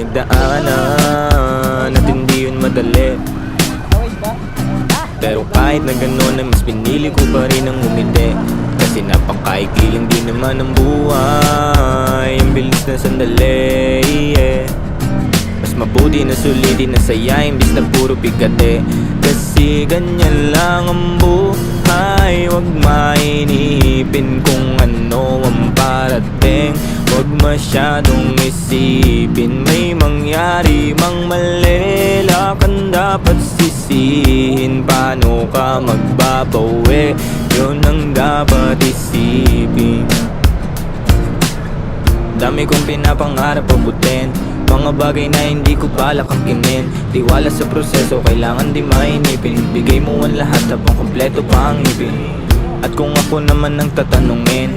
pinagdaanan at hindi yun madali. Pero kahit na gano'n na mas pinili ko pa rin ang umiti, kasi napakaikli lang din naman ang buhay. Ang bilis na sandali, Mas mabuti na sulitin na saya imbis na puro bigate. Kasi ganyan lang ang buhay. Huwag mainipin kung ano ang parating. Huwag masyadong isipin may mangyari mang mali. Lakan dapat sisihin, paano ka magbabawi, yun ang dapat isipin. Dami kong pinapangarap abutin, mga bagay na hindi ko balak akinin. Tiwala sa proseso, kailangan di mainipin. Bigay mo ang lahat habang kompleto pa ang ibig. At kung ako naman ang tatanungin,